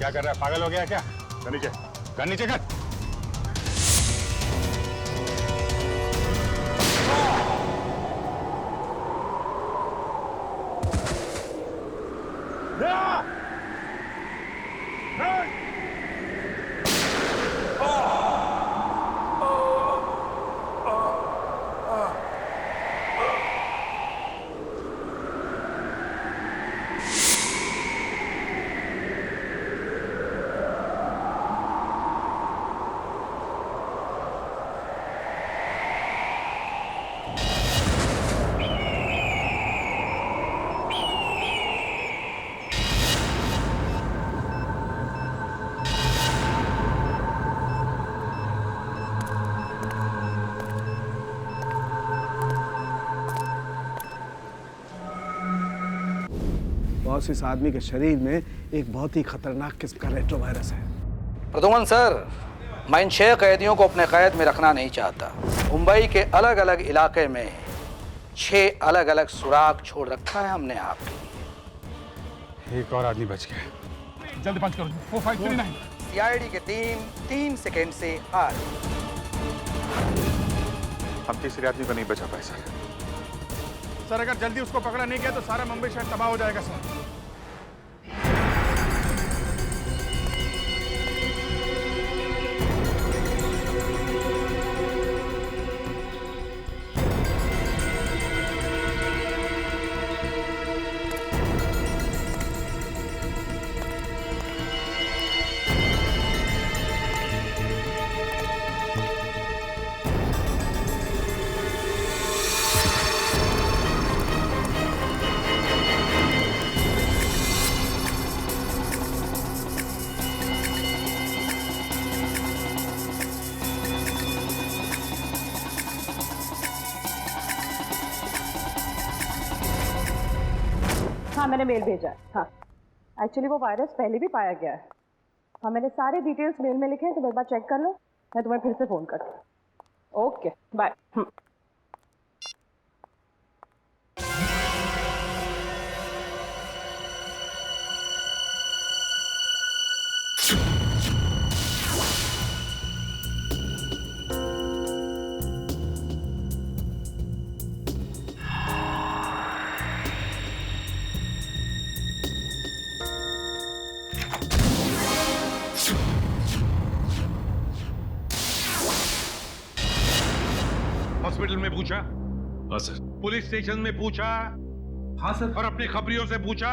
क्या कर रहा है? पागल हो गया क्या? कर नीचे, कर नीचे कर। बॉस, इस आदमी के शरीर में एक बहुत ही खतरनाक किस्म का रेट्रोवायरस है। प्रदुमन सर, मैं इन 6 कैदियों को अपने कैद में रखना नहीं चाहता। मुंबई के अलग अलग इलाके में 6 अलग अलग सुराग छोड़ रखा है हमने आपके लिए। एक और आदमी बच गया। जल्दी पंच करो। 4539। सीआईडी की टीम 3 सेकेंड से आ रही। हम तीसरे आदमी को नहीं बचा पाए सर। सर, अगर जल्दी उसको पकड़ा नहीं गया तो सारा मुंबई शहर तबाह हो जाएगा सर। हाँ, मैंने मेल भेजा है। हाँ, एक्चुअली वो वायरस पहले भी पाया गया है। हाँ, मैंने सारे डिटेल्स मेल में लिखे हैं, तो एक बार चेक कर लो। मैं तुम्हें फिर से फ़ोन करती हूँ। Okay, bye. हॉस्पिटल में पूछा? हाँ सर। पुलिस स्टेशन में पूछा? हाँ सर। और अपने खबरियों से पूछा?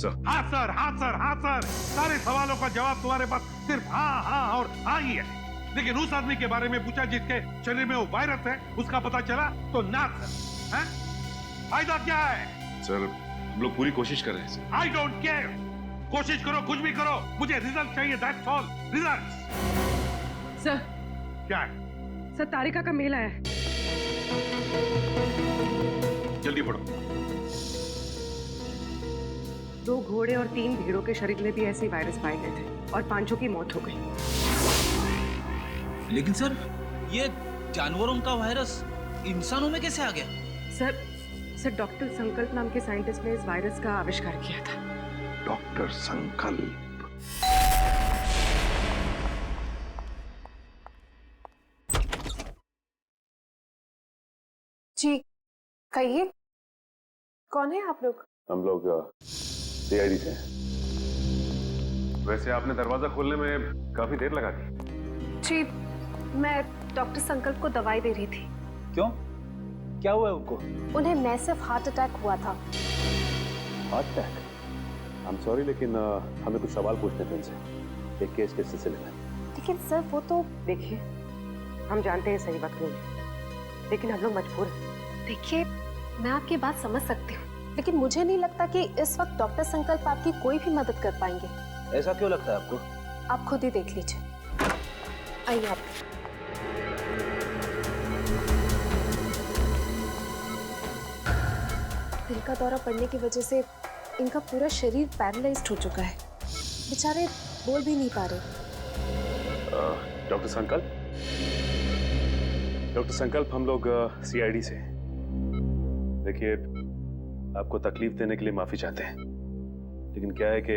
सर। हाँ सर, हाँ सर, हाँ सर। सारे सवालों का जवाब तुम्हारे पास सिर्फ हाँ हाँ और हाँ ही है। लेकिन उस आदमी के बारे में पूछा जिसके शरीर में वो वायरस है, उसका पता चला तो ना सर। हैं? फायदा क्या है? सर, हम लोग पूरी कोशिश कर रहे हैं सर। I don't care. कोशिश करो, कुछ भी करो, मुझे रिजल्ट चाहिए। That's all. रिजल्ट। सर। क्या है? सर, तारिका का मेल आया है। जल्दी पढ़ो। 2 घोड़े और 3 भेड़ों के शरीर में भी ऐसे वायरस पाए गए थे और 5 की मौत हो गई। लेकिन सर, ये जानवरों का वायरस इंसानों में कैसे आ गया? सर, डॉक्टर संकल्प नाम के साइंटिस्ट ने इस वायरस का आविष्कार किया था। डॉक्टर संकल्प। जी कहिए, कौन है आप लोग? हम लोग सीआईडी से हैं। वैसे आपने दरवाजा खोलने में काफी देर लगा दी। जी, मैं डॉक्टर संकल्प को दवाई दे रही थी। क्यों? क्या हुआ है उनको? उन्हें मैसिव हार्ट अटैक हुआ था। Heart attack? I am sorry, लेकिन हमें कुछ सवाल पूछने थे इनसे एक केस के सिलसिले में। लेकिन सर, वो तो देखिए, हम जानते हैं सही वक्त नहीं, लेकिन हम लोग मजबूर हैं। देखिए, मैं आपकी बात समझ सकती हूँ, लेकिन मुझे नहीं लगता कि इस वक्त डॉक्टर संकल्प आपकी कोई भी मदद कर पाएंगे। ऐसा क्यों लगता है आपको? आप खुद ही देख लीजिए। आइए आप। दिल का दौरा पड़ने की वजह से इनका पूरा शरीर पैरालाइज्ड हो चुका है। बेचारे बोल भी नहीं पा रहे। डॉक्टर संकल्प, हम लोग सीआईडी से। देखिए, आपको तकलीफ देने के लिए माफी चाहते हैं, लेकिन क्या है कि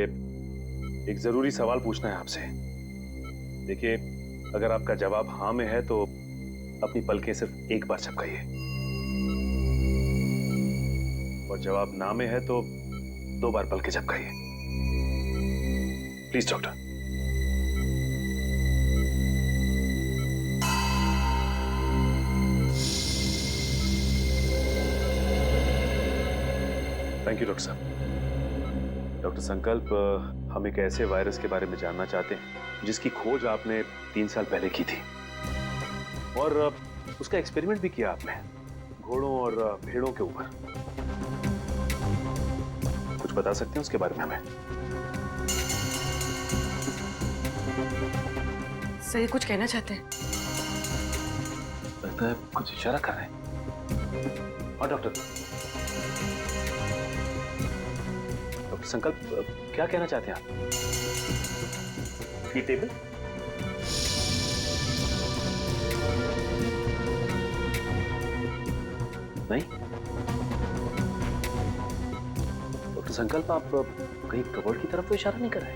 एक जरूरी सवाल पूछना है आपसे। देखिए, अगर आपका जवाब हाँ में है तो अपनी पलकें सिर्फ एक बार झपकाइए, और जवाब ना में है तो 2 बार पलकें झपकाइए। Please doctor. Thank you doctor साहब। डॉक्टर संकल्प, हम एक ऐसे वायरस के बारे में जानना चाहते हैं जिसकी खोज आपने 3 साल पहले की थी, और उसका एक्सपेरिमेंट भी किया आपने घोड़ों और भेड़ों के ऊपर। कुछ बता सकते हैं उसके बारे में हमें? सर, ये कुछ कहना चाहते हैं? लगता है कुछ इशारा कर रहे हैं। और डॉक्टर संकल्प, क्या कहना चाहते हैं आप? टेबल? नहीं? डॉक्टर संकल्प, आप कहीं कबर्ड की तरफ तो इशारा नहीं कर रहे?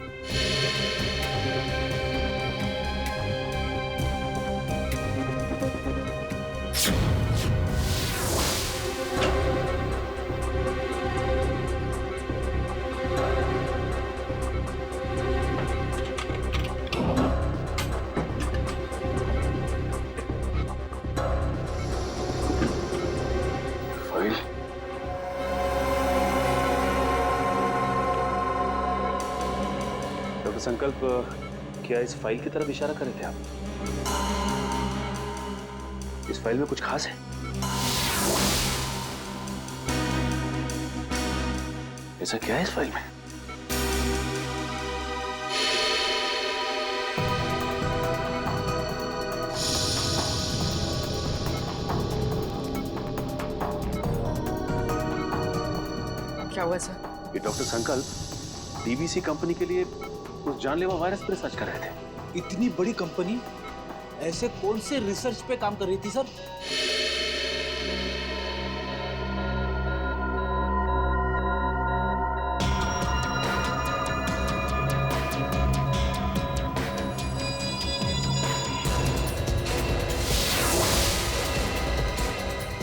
संकल्प, क्या इस फाइल की तरफ इशारा कर रहे थे आप? इस फाइल में कुछ खास है? ऐसा क्या है इस फाइल में? क्या हुआ सर? ये डॉक्टर संकल्प डीवीसी कंपनी के लिए उस जानलेवा वायरस पर रिसर्च कर रहे थे। इतनी बड़ी कंपनी ऐसे कौन से रिसर्च पे काम कर रही थी सर?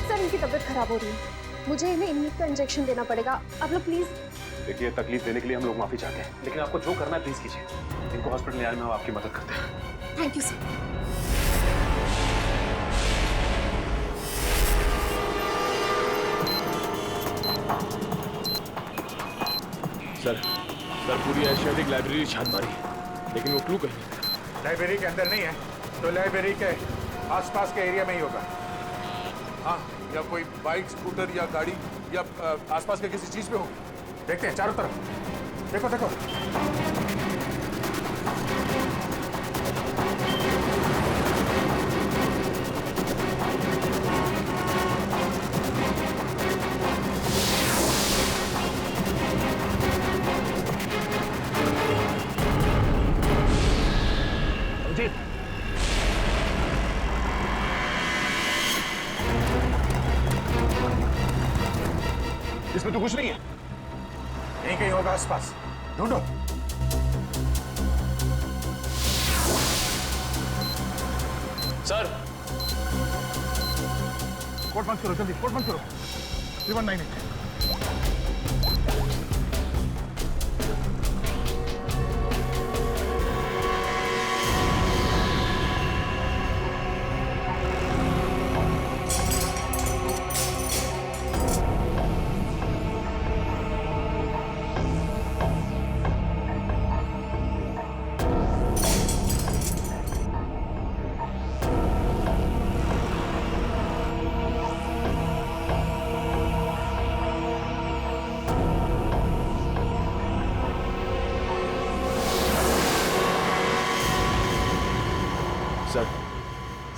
सर, इनकी तबीयत खराब हो रही है, मुझे इन्हें इम्यून का इंजेक्शन देना पड़ेगा। आप लोग प्लीज। देखिए, तकलीफ देने के लिए हम लोग माफी चाहते हैं, लेकिन आपको जो करना है प्लीज कीजिए। इनको हॉस्पिटल ले आने में हम आपकी मदद करते हैं। Thank you sir. सर पूरी एशियाटिक लाइब्रेरी छान मारी, लेकिन वो क्लू कहीं नहीं। लाइब्रेरी के अंदर नहीं है तो लाइब्रेरी के आसपास के एरिया में ही होगा। हाँ, या कोई बाइक, स्कूटर या गाड़ी या आसपास के किसी चीज पे होगी। देखते हैं चारों तरफ। देखो देखो। इसमें तो कुछ नहीं है। यहीं कहीं होगा आसपास, ढूंढो। सर, कोर्ट बंद करो, जल्दी कोर्ट बंद करो। 3198।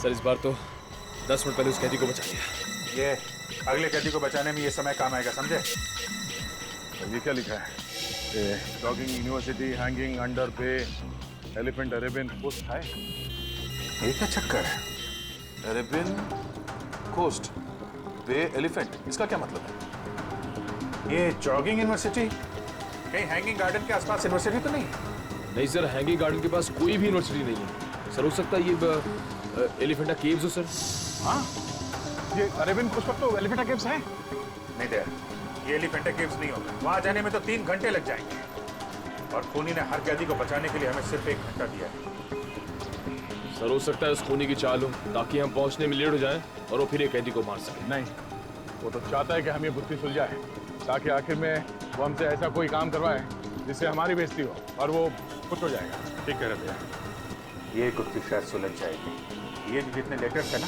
सर, इस बार तो 10 मिनट पहले उस कैदी को बचा लिया। ये अगले कैदी को बचाने में ये समय काम आएगा, समझे? ये क्या लिखा है? जॉगिंग यूनिवर्सिटी, हैंगिंग अंडर बे, एलिफेंट अरेबियन कोस्ट है। ये क्या चक्कर है? अरेबियन कोस्ट, बे, एलिफेंट, इसका क्या मतलब है? ये जॉगिंग यूनिवर्सिटी कहीं हैंगिंग गार्डन के आसपास यूनिवर्सिटी तो नहीं? नहीं सर, हैंगिंग गार्डन के पास कोई भी यूनिवर्सिटी नहीं है सर। हो सकता है ये एलिफेंटा केव्स हो सर। हाँ, ये अरेबियन पुष्पक तो एलिफेंटा केव्स है। नहीं दे, ये एलिफेंटा केव्स नहीं होगा। वहां जाने में तो 3 घंटे लग जाएंगे, और खूनी ने हर कैदी को बचाने के लिए हमें सिर्फ 1 घंटा दिया है। सर हो सकता है उस खूनी की चाल हो, ताकि हम पहुंचने में लेट हो जाएं और वो फिर एक कैदी को मार सके। नहीं, वो तो चाहता है कि हम ये गुत्थी सुलझाए, ताकि आखिर में वो हमसे ऐसा कोई काम करवाए जिससे हमारी बेइज्जती हो और वो खुश हो जाएगा। ठीक कह रहे भैया, ये गुत्थी शायद सुलझ जाएगी। ये जितने लेटर्स है ना,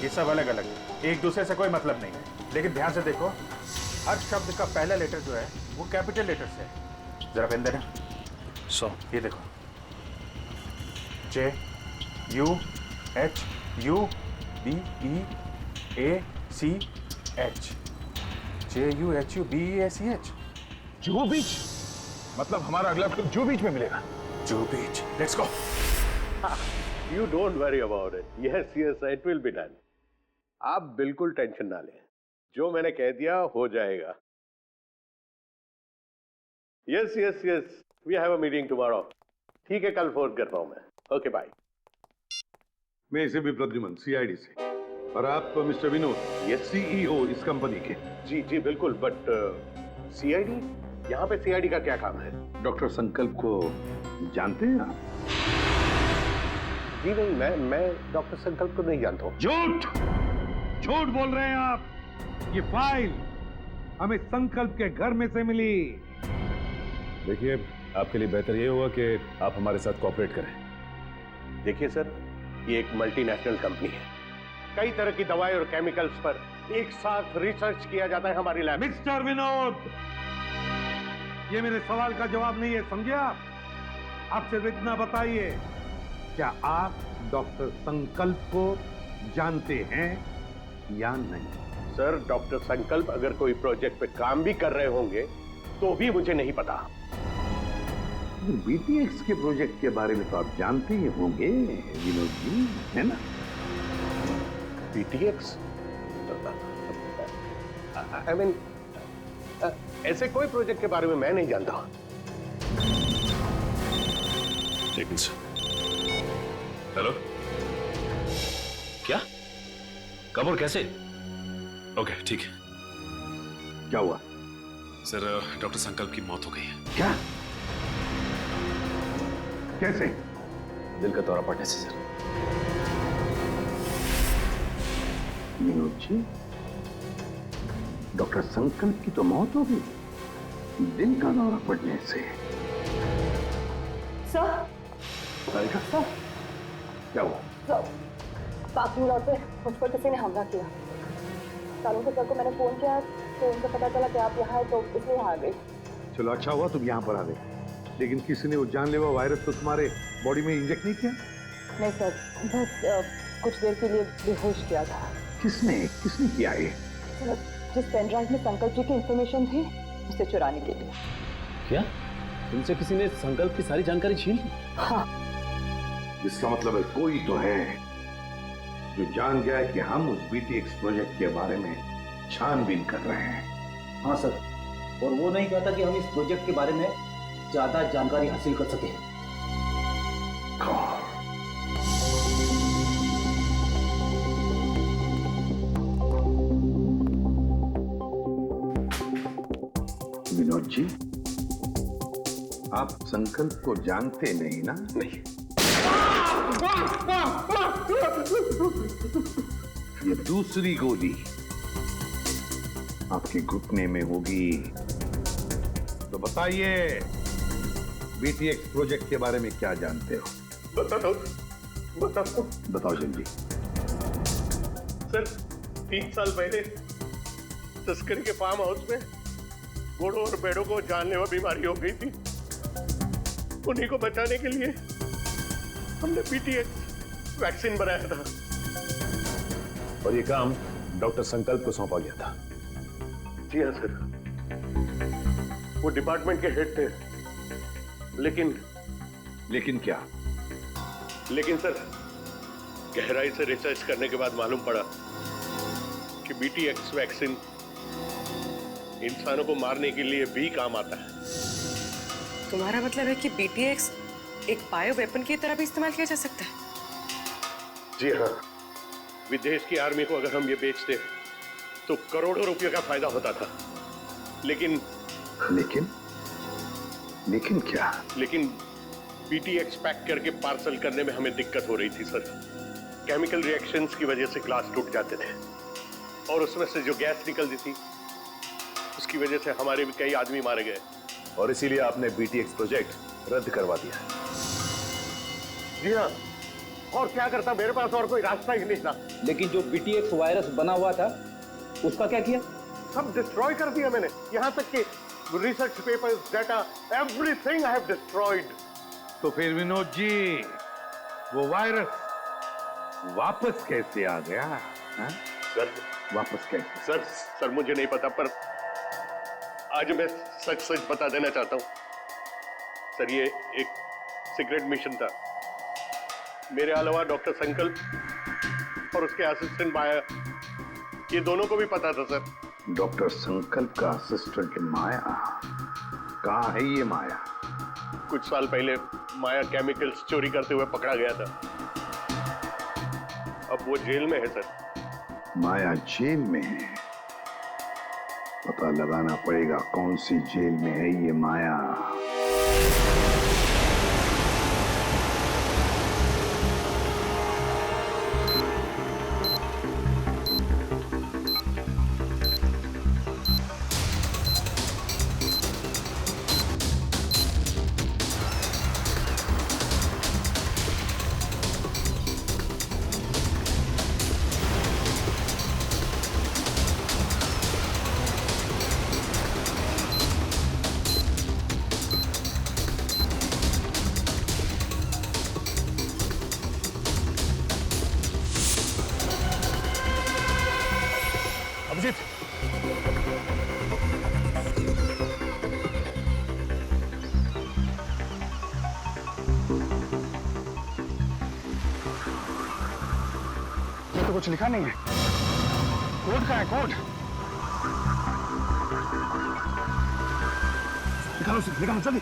ये सब अलग अलग है, एक दूसरे से कोई मतलब नहीं है। लेकिन ध्यान से देखो, हर शब्द का पहला लेटर जो है वो कैपिटल लेटर से है। जरा पेन देना। ये देखो, JUHUBEACH, JUHUBEACH। जूहू बीच, मतलब हमारा अगला ट्रिप जूहू बीच में मिलेगा। Juhu beach, let's go. You don't worry about it. Yes, it will be done. आप बिल्कुल टेंशन ना लें, जो मैंने कह दिया हो जाएगा। Yes, we have a meeting tomorrow. ठीक है, कल फोन करता हूँ मैं। Okay bye. मैं इसे भी प्रद्युमन, CID से। और आप मिस्टर विनोद, ये CEO इस कंपनी के। जी बिल्कुल, बट CID, यहाँ पे CID का क्या काम है? डॉक्टर संकल्प को जानते हैं आप? जी नहीं, मैं डॉक्टर संकल्प को नहीं जानता हूँ। झूठ बोल रहे हैं आप। ये फाइल हमें संकल्प के घर में से मिली। देखिए, आपके लिए बेहतर ये होगा कि आप हमारे साथ कोऑपरेट करें। देखिए सर, ये एक मल्टीनेशनल कंपनी है। कई तरह की दवाई और केमिकल्स पर एक साथ रिसर्च किया जाता है हमारी लैब। मिस्टर विनोद, ये मेरे सवाल का जवाब नहीं है, समझे आप? आप सिर्फ इतना बताइए, क्या आप डॉक्टर संकल्प को जानते हैं या नहीं? सर, डॉक्टर संकल्प अगर कोई प्रोजेक्ट पे काम भी कर रहे होंगे तो भी मुझे नहीं पता। BTX के प्रोजेक्ट के बारे में तो आप जानते ही होंगे विनोद जी, है ना? BTX? I mean, ऐसे कोई प्रोजेक्ट के बारे में मैं नहीं जानता। हेलो, क्या? कब और कैसे? ओके, ठीक है। क्या हुआ? सर, डॉक्टर संकल्प की मौत हो गई है। क्या? कैसे? दिल का दौरा पड़ने से सर। विनोद जी, डॉक्टर संकल्प की तो मौत हो गई, दिल का दौरा पड़ने से। सर, क्या हुआ? सर, पार्किंग लॉट पे मुझ पर किसी ने हमला किया। सालों के सर को मैंने फोन किया तो उनको पता चला कि आप यहाँ हैं, तो इसलिए यहाँ आ गई। चलो, अच्छा हुआ तुम यहाँ पर आ गए। लेकिन किसी ने वो जानलेवा वायरस तो तुम्हारे बॉडी में इंजेक्ट नहीं किया? नहीं सर, बस कुछ देर के लिए बेहोश किया था। किसने किया ये? जिस पेन ड्राइव में संकल्प जी की इंफॉर्मेशन थी, उसे चुराने के लिए। क्या? तुमसे किसी ने संकल्प की सारी जानकारी छीन ली? हाँ। इसका मतलब है कोई तो है जो जान गया कि हम उस BTX प्रोजेक्ट के बारे में छानबीन कर रहे हैं। हाँ सर, और वो नहीं चाहता कि हम इस प्रोजेक्ट के बारे में ज्यादा जानकारी हासिल कर सके। विनोद जी, आप संकल्प को जानते नहीं ना? नहीं। ये दूसरी गोली आपके घुटने में होगी। तो बताइए, BTX प्रोजेक्ट के बारे में क्या जानते हो? बताओ जल्दी। सर, 3 साल पहले तस्करी के फार्म हाउस में घोड़ों और भेड़ों को जानलेवा बीमारी हो गई थी। उन्हीं को बचाने के लिए हमने BTX वैक्सीन बनाया था। और ये काम डॉक्टर संकल्प को सौंपा गया था। जी हाँ सर, वो डिपार्टमेंट के हेड थे। लेकिन क्या? लेकिन सर, गहराई से रिसर्च करने के बाद मालूम पड़ा कि BTX वैक्सीन इंसानों को मारने के लिए भी काम आता है। तुम्हारा मतलब है कि BTX एक बायो वेपन की तरह भी इस्तेमाल किया जा सकता है। जी हाँ, विदेश की आर्मी को अगर हम ये बेचते तो करोड़ों रुपए का फायदा होता था। लेकिन क्या? लेकिन BTX पैक करके पार्सल करने में हमें दिक्कत हो रही थी सर। केमिकल रिएक्शंस की वजह से ग्लास टूट जाते थे और उसमें से जो गैस निकलती थी उसकी वजह से हमारे भी कई आदमी मारे गए। और इसीलिए आपने BTX प्रोजेक्ट रद्द करवा दिया। जी हाँ, और क्या करता, मेरे पास और कोई रास्ता ही नहीं था। लेकिन जो BTX वायरस बना हुआ था उसका क्या किया? सब डिस्ट्रॉय कर दिया मैंने, यहाँ तक कि research papers, data, everything I have destroyed. तो फिर विनोद जी, वो वायरस वापस कैसे आ गया? हा? सर वापस कैसे? सर मुझे नहीं पता, पर आज मैं सच बता देना चाहता हूं। सर ये एक सीक्रेट मिशन था। मेरे अलावा डॉक्टर संकल्प और उसके असिस्टेंट माया, ये दोनों को भी पता था सर। डॉक्टर संकल्प का असिस्टेंट माया? कहाँ है ये माया? कुछ साल पहले माया केमिकल्स चोरी करते हुए पकड़ा गया था। अब वो जेल में है सर। माया जेल में है? पता लगाना पड़ेगा कौन सी जेल में है ये माया। अभिजीत, तो कुछ लिखा नहीं है। कोड का है? कोड निकालो सर, निकालो जल्दी।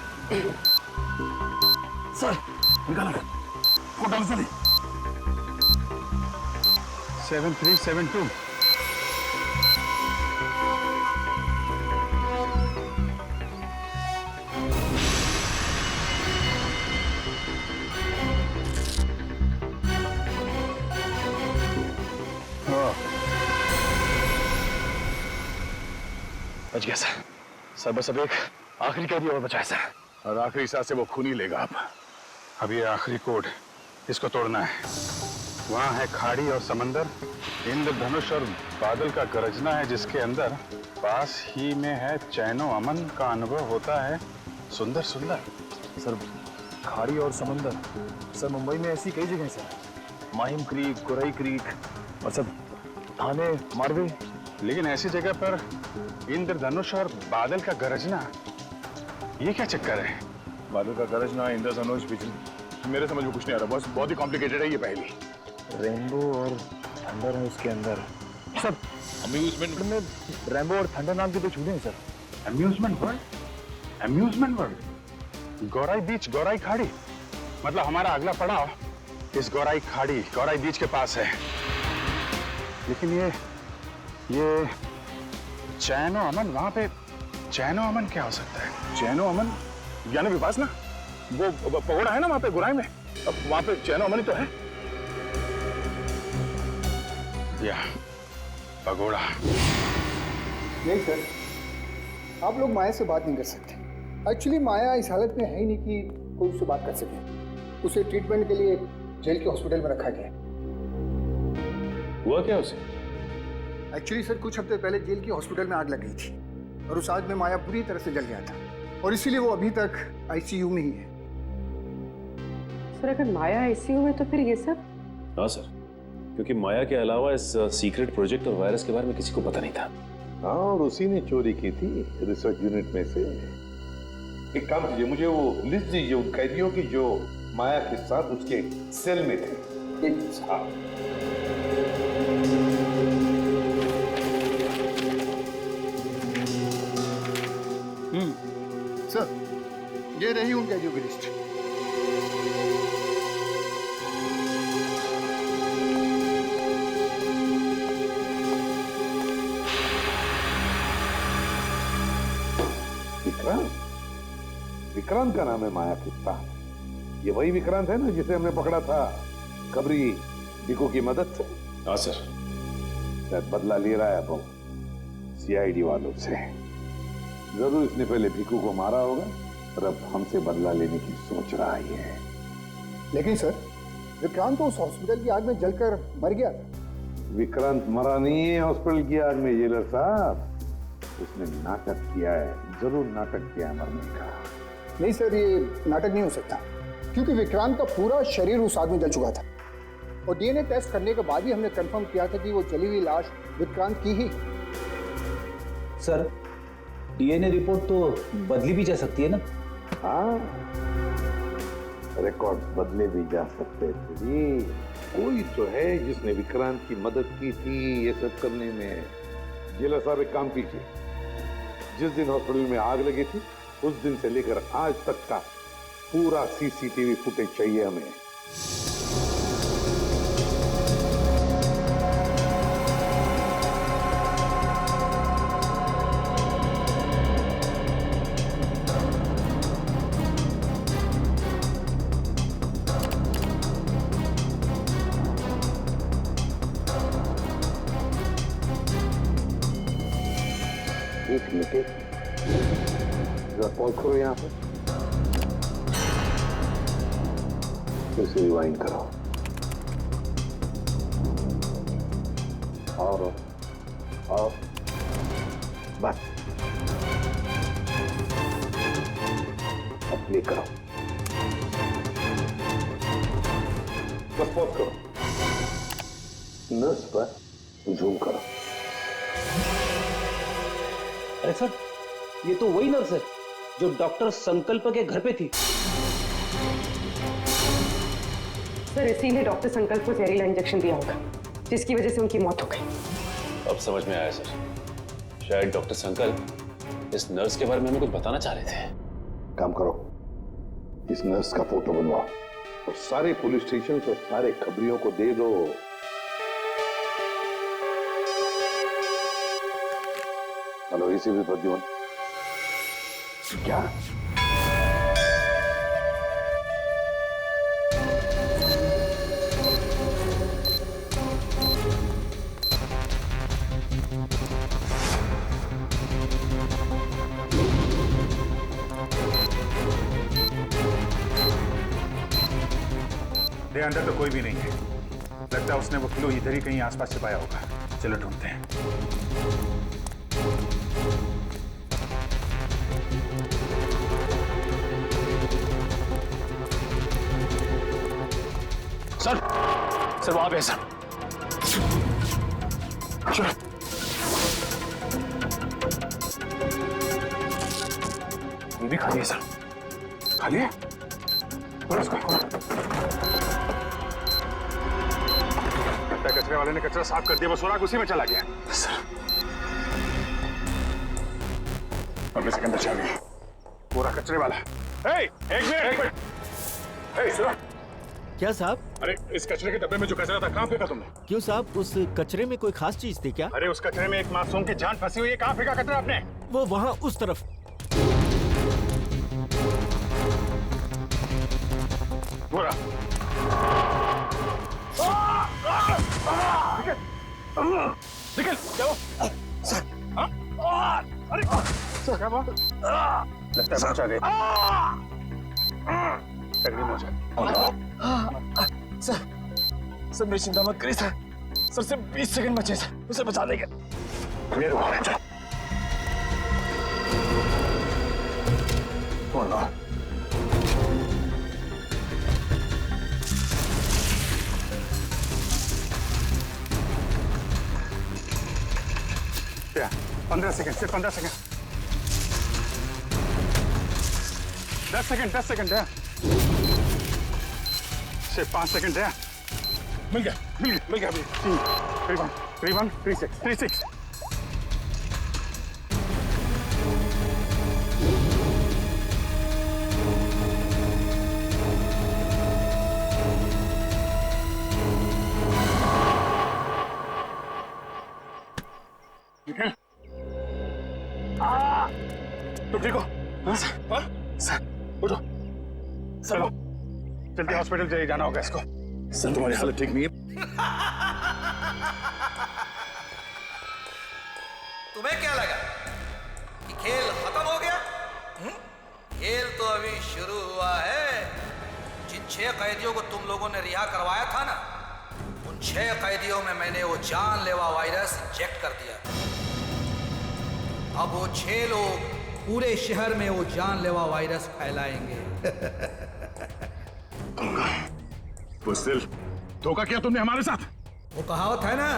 सर निकालो, कोड डालो जल्दी। 7372। बच गया सर बस अब एक आखिरी कैदी और बचा है सर। और आखिरी सांस से वो खून ही लेगा। अब ये आखिरी कोड, इसको तोड़ना है। वहाँ है खाड़ी और समंदर, इंद्रधनुष और बादल का गरजना है जिसके अंदर पास ही में है चैनो अमन का अनुभव होता है सुंदर सुंदर। सर खाड़ी और समंदर, सर मुंबई में ऐसी कई जगह sir, Mahim creek, Gorai creek और सब थाने, मारवे। लेकिन ऐसी जगह पर इंद्रधनुष और बादल का गरजना, ये क्या चक्कर है? बादल का गरजना, इंद्रधनुष, बिजली, मेरे समझ में कुछ नहीं आ रहा। बस बहुत ही कॉम्प्लिकेटेड है ये पहेली। रेनबो और थंडर है उसके अंदर। सर अम्यूजमेंट में रेनबो और थंडर नाम के दो चूहे हैं sir. Amusement world? Amusement world? Gorai beach, Gorai खाड़ी, मतलब हमारा अगला पड़ाव इस गौराई खाड़ी, गौराई बीच के पास है। लेकिन ये चैनो अमन, वहां पे चैनो अमन क्या हो सकता है? चैनो अमन यानी विपासना, वो पगोड़ा है ना वहां पे गुराई में, अब वहां पे चैनो अमन ही तो है। या पगोड़ा। नहीं सर, आप लोग माया से बात नहीं कर सकते। एक्चुअली माया इस हालत में है ही नहीं कि कोई उससे बात कर सके। उसे ट्रीटमेंट के लिए जेल के हॉस्पिटल में रखा गया। हुआ क्या उसे? एक्चुअली सर कुछ हफ्ते पहले जेल की हॉस्पिटल में आग लग गई थी और उस आग में माया पूरी तरह से जल गया था और इसीलिए वो अभी तक ICU में ही है। सर अगर माया ICU में तो फिर ये सब? हाँ सर, क्योंकि माया के अलावा इस सीक्रेट प्रोजेक्ट और वायरस के बारे में किसी को पता नहीं था। हाँ, और उसी ने चोरी की थी रिसर्च यूनिट में से। एक काम कीजिए, मुझे वो लिस्ट दीजिए उन कैदियों की जो माया के साथ उसके सेल में थे। हाँ। सर ये रही उन कैदियों की लिस्ट। विक्रांत का नाम है माया के साथ। ये वही विक्रांत है ना जिसे हमने पकड़ा था खबरी बिकू की मदद से? हाँ सर। शायद बदला ले रहा है अब सीआईडी वालों से। जरूर इसने पहले भिकू को मारा होगा और अब हमसे बदला लेने की सोच रहा है। लेकिन सर, विक्रांत तो उस हॉस्पिटल की आग में जलकर मर गया था। विक्रांत मरा नहीं है हॉस्पिटल की आग में जेलर साहब। उसने नाटक किया है, जरूर नाटक किया है मरने का। नहीं सर, ये नाटक नहीं हो सकता, क्योंकि विक्रांत का पूरा शरीर उस आग में जल चुका था और डीएनए टेस्ट करने के बाद ही हमने कंफर्म किया था कि वो जली हुई लाश विक्रांत की ही। सर, डीएनए रिपोर्ट तो बदली भी जा सकती है ना? हाँ, रिकॉर्ड बदले भी जा सकते थे। कोई तो है जिसने विक्रांत की मदद की थी ये सब करने में। जेलर साहब एक काम कीजिए, जिस दिन हॉस्पिटल में आग लगी थी उस दिन से लेकर आज तक का पूरा सीसीटीवी फुटेज चाहिए हमें। एक मिनट, जरा पॉज करो यहाँ पे, फिर से रिवाइंड करो और बस अब प्ले करो, बस पॉज करो, नर्स पर जूम करो। अरे सर, ये तो वही नर्स है जो डॉक्टर संकल्प के घर पे थी। सर, इसीलिए डॉक्टर संकल्प को जहरीला इंजेक्शन दिया होगा, जिसकी वजह से उनकी मौत हो गई। अब समझ में आया सर, शायद डॉक्टर संकल्प इस नर्स के बारे में हमें कुछ बताना चाह रहे थे। काम करो, इस नर्स का फोटो बनवाओ और सारे पुलिस स्टेशन और सारे खबरियों को दे दो। हेलो, इसी भी प्रद्युमन, क्या अंदर तो कोई भी नहीं है। लगता है उसने वो क्लू इधर ही कहीं आसपास छिपाया होगा। चलो ढूंढते हैं। सर वहां पे है सर। चलो ये भी खाली है सर। खाली है? कचरे वाले ने कचरा साफ कर दिया, वो सुराग उसी में चला गया। सर अब इसके अंदर चल गया पूरा कचरे वाला। एक मिनट, सुराग। क्या साहब? अरे इस कचरे के डब्बे में जो कचरा था कहाँ फेंका तुमने? क्यों साहब, उस कचरे में कोई खास चीज थी क्या? अरे उस कचरे में एक मासूम की जान फंसी हुई है, कहाँ फेंका कचरा आपने? वो वहाँ उस तरफ। पूरा निकल चलो। अरे क्या बात? लगता है पहुंचा गए। तकलीफ हो जाए। सर मेरी चिंता मत करिए सर। सर सिर्फ 20 सेकंड बचे सर, उसे बचा देंगे। मेरे को चल। क्या 15 सेकंड, सिर्फ 15 सेकंड, 10 सेकंड है, सिर्फ 5 सेकंड है। मिल गया अभी। 3-1 3-6 तुम ठीक हो? सर उठो, चलो जल्दी हॉस्पिटल चले जाना होगा इसको। सर तुम्हारी हालत ठीक नहीं है। तुम्हें क्या लगा कि खेल खत्म हो गया? खेल तो अभी शुरू हुआ है। जिन 6 कैदियों को तुम लोगों ने रिहा करवाया था ना, उन 6 कैदियों में मैंने वो जानलेवा वायरस इंजेक्ट कर दिया। अब वो 6 लोग पूरे शहर में वो जानलेवा वायरस फैलाएंगे। बुज़दिल, धोखा किया तुमने हमारे साथ। वो कहावत है ना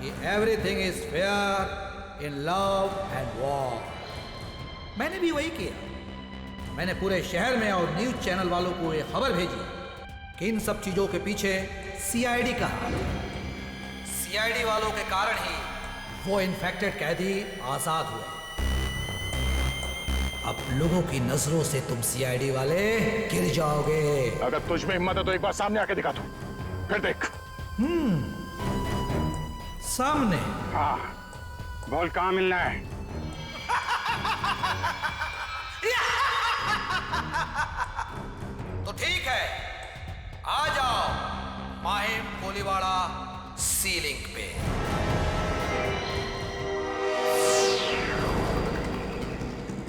कि everything is fair in love and war. मैंने भी वही किया। मैंने पूरे शहर में और न्यूज चैनल वालों को ये खबर भेजी कि इन सब चीजों के पीछे सीआईडी का हाथ है। सीआईडी वालों के कारण ही वो इन्फेक्टेड कैदी आजाद हुए। अब लोगों की नजरों से तुम सीआईडी वाले गिर जाओगे। अगर तुझ में हिम्मत है तो एक बार सामने आके दिखा दो, फिर देख। सामने? हाँ, बोल कहाँ मिलना है? तो ठीक है, आ जाओ माहिम कोलीवाड़ा सीलिंग पे।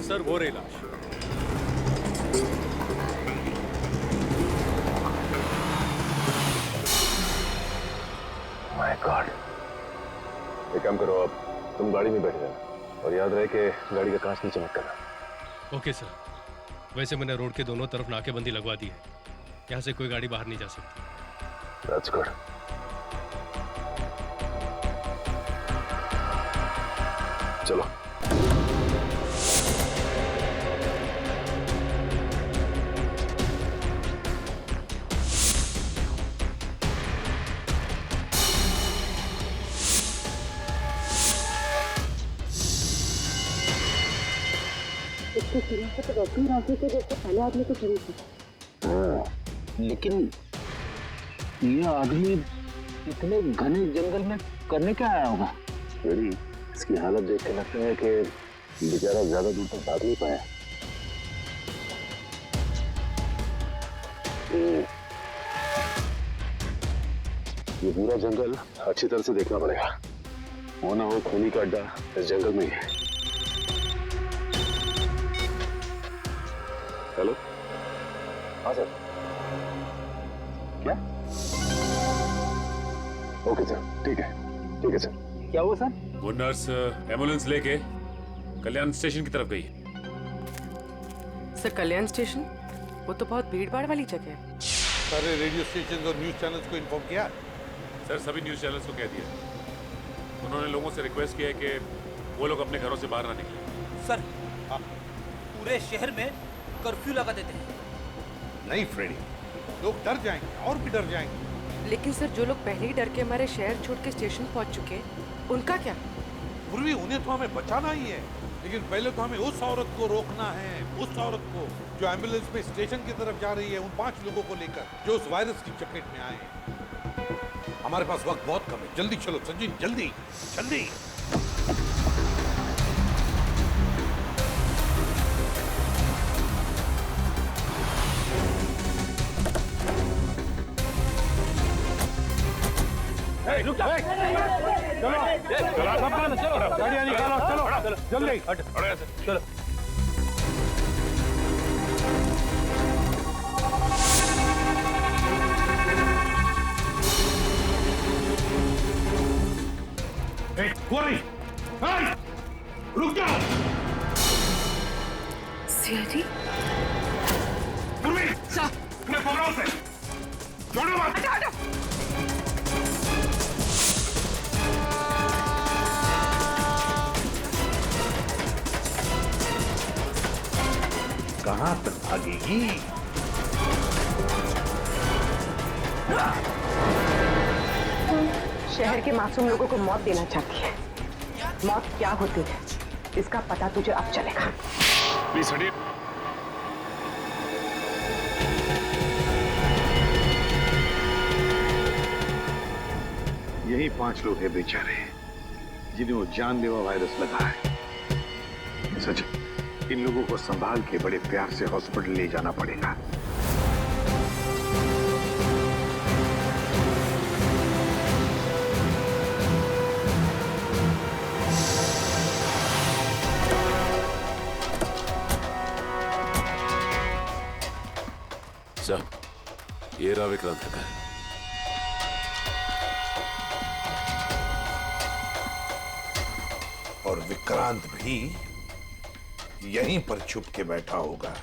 सर वो रही लाश। My God. एक काम करो, अब तुम गाड़ी में बैठ जाना और याद रहे कि गाड़ी का कांच नीचे मत करना। Okay sir. वैसे मैंने रोड के दोनों तरफ नाकेबंदी लगवा दी है। यहाँ से कोई गाड़ी बाहर नहीं जा सकती। That's good. चलो। इसके सिरे से तो वैसे ही राजी थे जैसे पहले आदमी को चुनी थी। लेकिन ये आदमी इतने घने जंगल में करने क्या आया होगा? मेरी इसकी हालत देख के लगता है कि बेचारा ज्यादा दूर तक भाग नहीं पाया। ये पूरा जंगल अच्छी तरह से देखना पड़ेगा, वो ना हो खूनी का अड्डा इस जंगल में ही है। हेलो, हाँ सर। क्या? ओके सर, ठीक है सर। क्या हुआ सर? वो नर्स एम्बुलेंस लेके कल्याण स्टेशन की तरफ गई। सर कल्याण स्टेशन? वो तो बहुत भीड़ भाड़ वाली जगह है। सारे रेडियो स्टेशन और न्यूज चैनल्स को इन्फॉर्म किया? सर सभी न्यूज चैनल्स को कह दिया। उन्होंने लोगों से रिक्वेस्ट किया है कि वो लोग अपने घरों से बाहर ना निकलें। सर पूरे शहर में कर्फ्यू लगा देते हैं। नहीं फ्रेडी, लोग डर जाएंगे और भी डर जाएंगे। लेकिन सर जो लोग पहले ही डर के हमारे शहर छोड़ के स्टेशन पहुंच चुके हैं, उनका क्या? पूर्वी उन्हें तो हमें बचाना ही है, लेकिन पहले तो हमें उस औरत को रोकना है, उस औरत को जो एम्बुलेंस में स्टेशन की तरफ जा रही है, उन 5 लोगों को लेकर जो उस वायरस की चपेट में आए हैं। हमारे पास वक्त बहुत कम है, जल्दी चलो संजीव, जल्दी जल्दी। रुक जा। चलो गाड़ियाँ निकालो, चलो जल्दी। चलो। रुक जाओ। सीआईडी? पूर्वी, मैं पकड़ो से। छोड़ो मत। हटो। कहां तक भागेगी? शहर के मासूम लोगों को मौत देना चाहती है। मौत क्या होती है इसका पता तुझे अब चलेगा। प्लीज हटिए। यही 5 लोग हैं बेचारे जिन्हें वो जानलेवा वायरस लगा है। सच, इन लोगों को संभाल के बड़े प्यार से हॉस्पिटल ले जाना पड़ेगा। सर, ये रहा विक्रांत का घर। और विक्रांत भी यहीं पर छुप के बैठा होगा।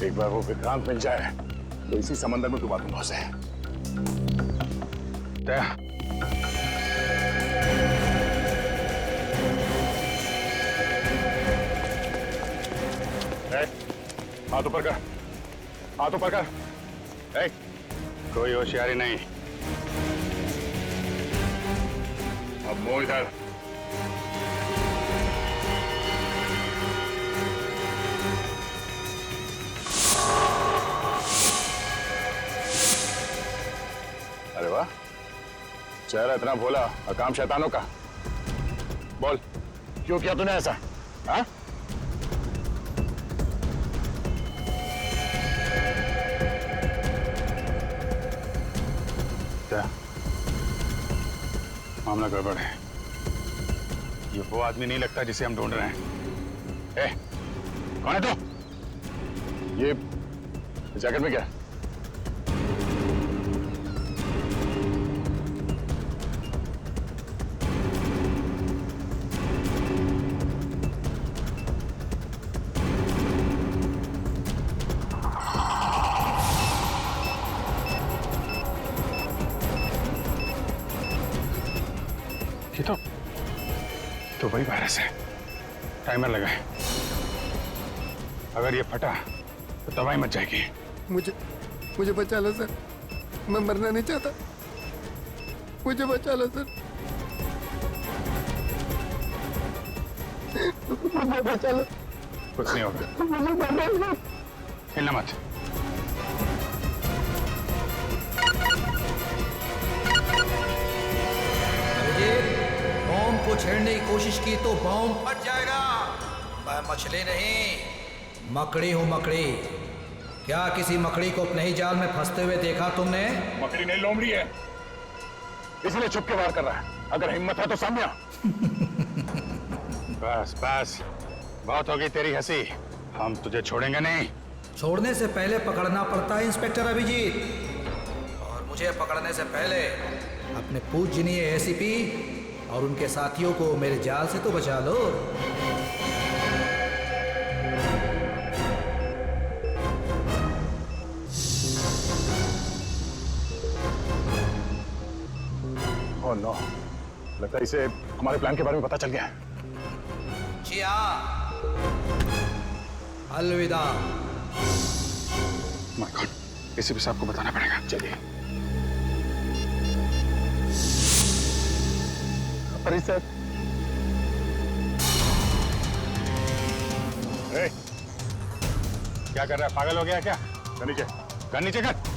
एक बार वो विक्रांत मिल जाए तो इसी समंदर में डुबा दूंगा उसे। हाथ ऊपर कर, हाथ ऊपर कर। कोई होशियारी नहीं। अब मुंह इधर। अरे वाह, चेहरा इतना भोला और काम शैतानों का। बोल, क्यों किया तूने ऐसा? हाँ? क्या मामला गड़बड़ है? ये वो आदमी नहीं लगता जिसे हम ढूंढ रहे हैं। कौन है तू? ये जैकेट में क्या है? ये तो वही वायरस है। टाइमर लगा है। अगर ये फटा तो तबाही मच जाएगी। मुझे बचा लो सर, मैं मरना नहीं चाहता। मुझे बचा लो सर, मुझे बचा लो। कुछ नहीं होगा, हिलना मत। बॉम्ब को छेड़ने की कोशिश की तो बॉम्ब फट जाएगा। मैं मछली नहीं, मकड़ी हूँ मकड़ी। क्या किसी मकड़ी को अपने ही जाल में फंसते हुए देखा तुमने? मकड़ी नहीं, लोमड़ी है, इसलिए छुप के वार कर रहा है। अगर हिम्मत है तो सामने आ। बस बस, बहुत होगी तेरी हंसी। हम तुझे छोड़ेंगे नहीं। छोड़ने से पहले पकड़ना पड़ता है इंस्पेक्टर अभिजीत, और मुझे पकड़ने से पहले अपने पूजनीय एसीपी और उनके साथियों को मेरे जाल से तो बचा लो। ओह नो, लगता है इसे हमारे प्लान के बारे में पता चल गया है। जी हाँ, अलविदा। माय गॉड, एसीपी साहब को बताना पड़ेगा। चलिए। अरे सर, क्या कर रहा है? पागल हो गया क्या? कर नीचे, कर नीचे कर।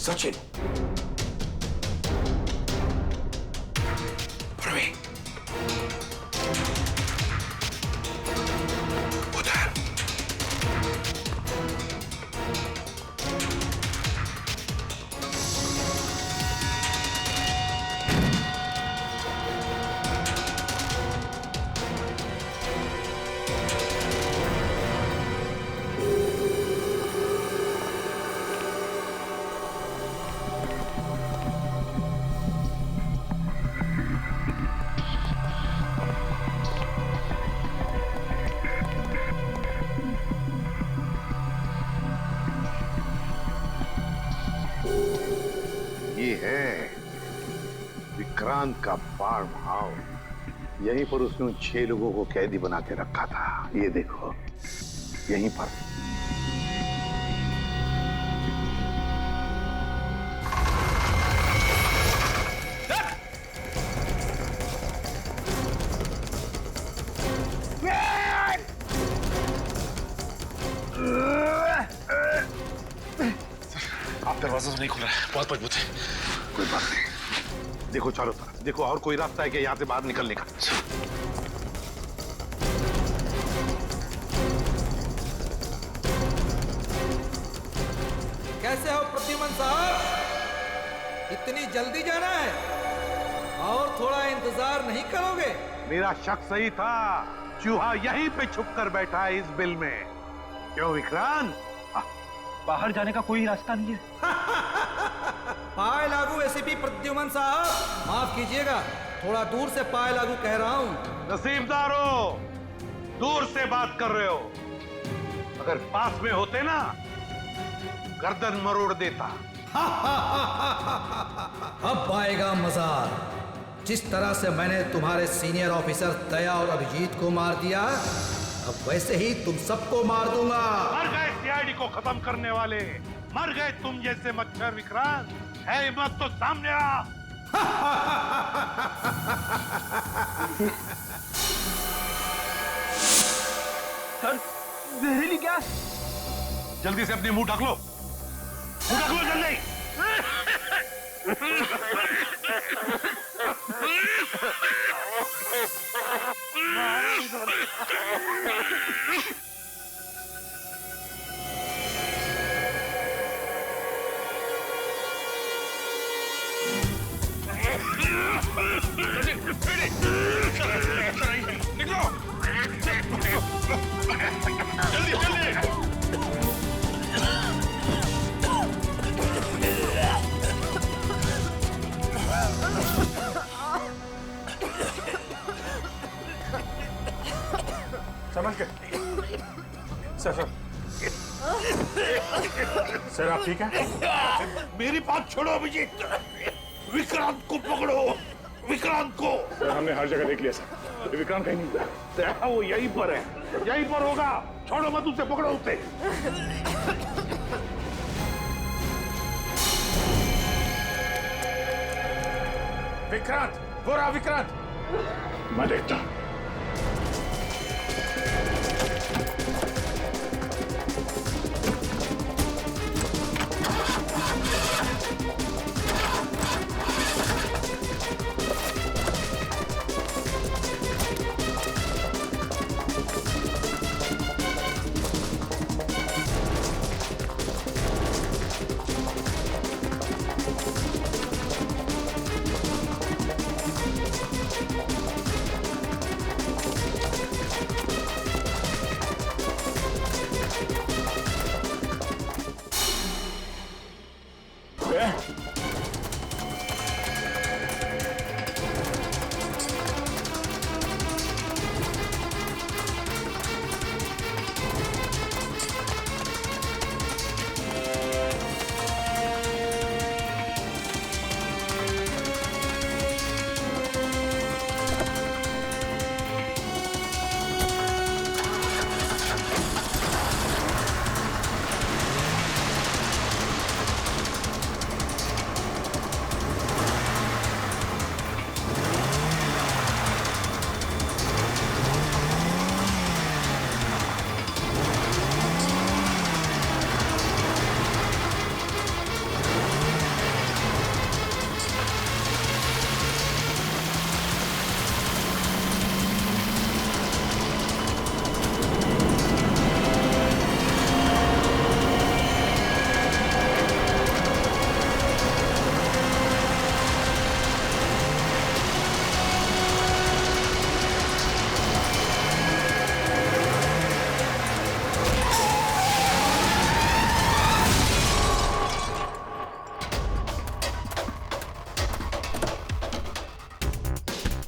सचिन, प्रवीण, उधर, विक्रांत का फार्म हाउस। यहीं पर उसने 6 लोगों को कैदी बना के रखा था। ये देखो, यहीं पर। आप दरवाजा तो नहीं खुल रहा है, बहुत मजबूत है। कोई बात नहीं, देखो चारों तरफ, देखो और कोई रास्ता है कि यहाँ से बाहर निकलने का। कैसे हो प्रद्युमन साहब? इतनी जल्दी जाना है और थोड़ा इंतजार नहीं करोगे? मेरा शक सही था, चूहा यहीं पे छुप कर बैठा है इस बिल में। क्यों विक्रांत? बाहर जाने का कोई रास्ता नहीं है। पाए लागू एसीपी प्रद्युमन साहब, माफ कीजिएगा, थोड़ा दूर से पाए लागू कह रहा हूँ। नसीबदारो, दूर से बात कर रहे हो, अगर पास में होते ना गर्दन मरोड़ देता। अब आएगा मजा। जिस तरह से मैंने तुम्हारे सीनियर ऑफिसर दया और अभिजीत को मार दिया, अब वैसे ही तुम सबको मार दूंगा। मर गए सीआईडी को खत्म करने वाले, मर गए तुम जैसे मच्छर विक्रांत। है हिम्मत तो सामने आ। सर, जहरीली क्या? जल्दी से अपनी मुंह ढक लो, मुंह ढक लो जल्दी। समझ गए? सर सर आप ठीक हैं? मेरी बात छोड़ो अभिजीत, विक्रांत को पकड़ो, विक्रांत को। सर हमने हर जगह देख लिया सर, विक्रांत कहीं नहीं मिला। वो यहीं पर है, यहीं पर होगा। छोड़ो मत उसे, पकड़ो उसे। विक्रांत, वो रहा विक्रांत। मैं देखता हूं।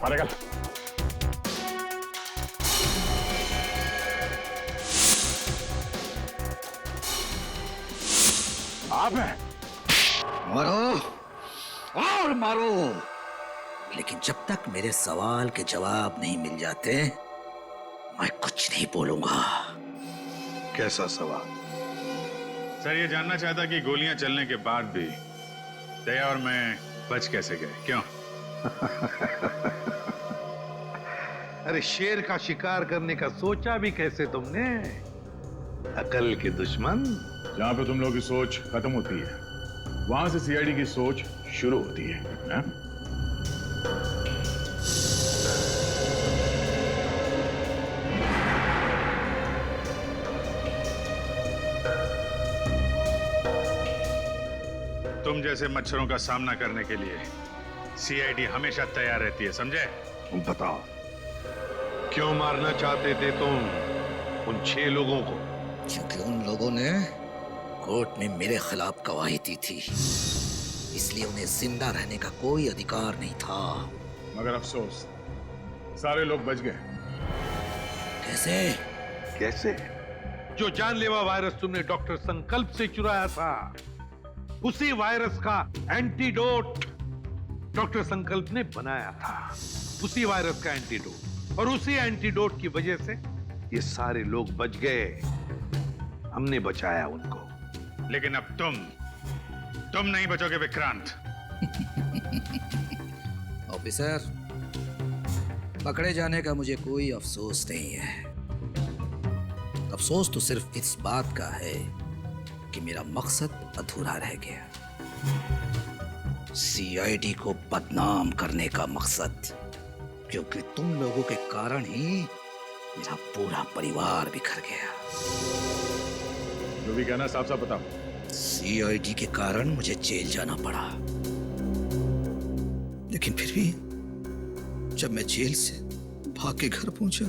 बाहर निकल। आप हैं? मारो और मारो, लेकिन जब तक मेरे सवाल के जवाब नहीं मिल जाते मैं कुछ नहीं बोलूंगा। कैसा सवाल? सर ये जानना चाहता कि गोलियां चलने के बाद भी दया और मैं बच कैसे गए, क्यों? अरे शेर का शिकार करने का सोचा भी कैसे तुमने? अकल के दुश्मन। जहां पे तुम लोगों की सोच खत्म होती है वहां से सीआईडी की सोच शुरू होती है, ना? तुम जैसे मच्छरों का सामना करने के लिए सीआईडी हमेशा तैयार रहती है, समझे? तुम बताओ क्यों मारना चाहते थे तुम उन 6 लोगों को? क्योंकि उन लोगों ने कोर्ट में मेरे खिलाफ गवाही दी थी, इसलिए उन्हें जिंदा रहने का कोई अधिकार नहीं था। मगर अफसोस सारे लोग बच गए। कैसे? कैसे? जो जानलेवा वायरस तुमने डॉक्टर संकल्प से चुराया था, उसी वायरस का एंटीडोट डॉक्टर संकल्प ने बनाया था। उसी वायरस का एंटीडोट, और उसी एंटीडोट की वजह से ये सारे लोग बच गए। हमने बचाया उनको। लेकिन अब तुम नहीं बचोगे विक्रांत। ऑफिसर, पकड़े जाने का मुझे कोई अफसोस नहीं है। अफसोस तो सिर्फ इस बात का है कि मेरा मकसद अधूरा रह गया। सीआईडी को बदनाम करने का मकसद, क्योंकि तुम लोगों के कारण ही मेरा पूरा परिवार बिखर गया। जो भी कहना साफ साफ बताओ। सीआईडी के कारण मुझे जेल जाना पड़ा, लेकिन फिर भी जब मैं जेल से भाग के घर पहुंचा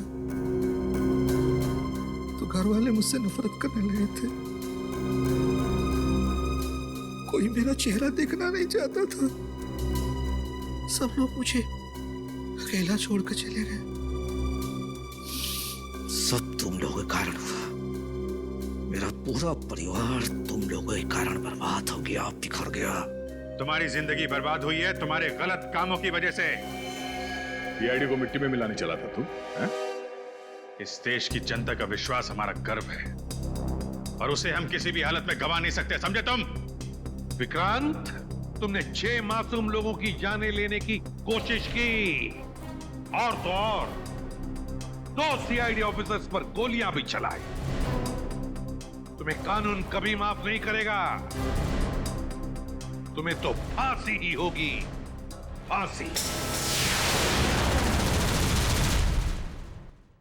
तो घर वाले मुझसे नफरत करने लगे थे। कोई मेरा चेहरा देखना नहीं चाहता था। सब लोग मुझे अकेला छोड़कर चले गए। सब तुम लोगों के कारण हुआ। मेरा पूरा परिवार तुम लोगों के कारण बर्बाद हो गया, बिखर गया। तुम्हारी जिंदगी बर्बाद हुई है तुम्हारे गलत कामों की वजह से। सीआईडी को मिट्टी में मिलाने चला था तू, हैं? इस देश की जनता का विश्वास हमारा गर्व है, और उसे हम किसी भी हालत में गवा नहीं सकते, समझे तुम? विक्रांत, तुमने 6 मासूम लोगों की जानें लेने की कोशिश की, और तो और 2 सीआईडी ऑफिसर्स पर गोलियां भी चलाई। तुम्हें कानून कभी माफ नहीं करेगा। तुम्हें तो फांसी ही होगी, फांसी।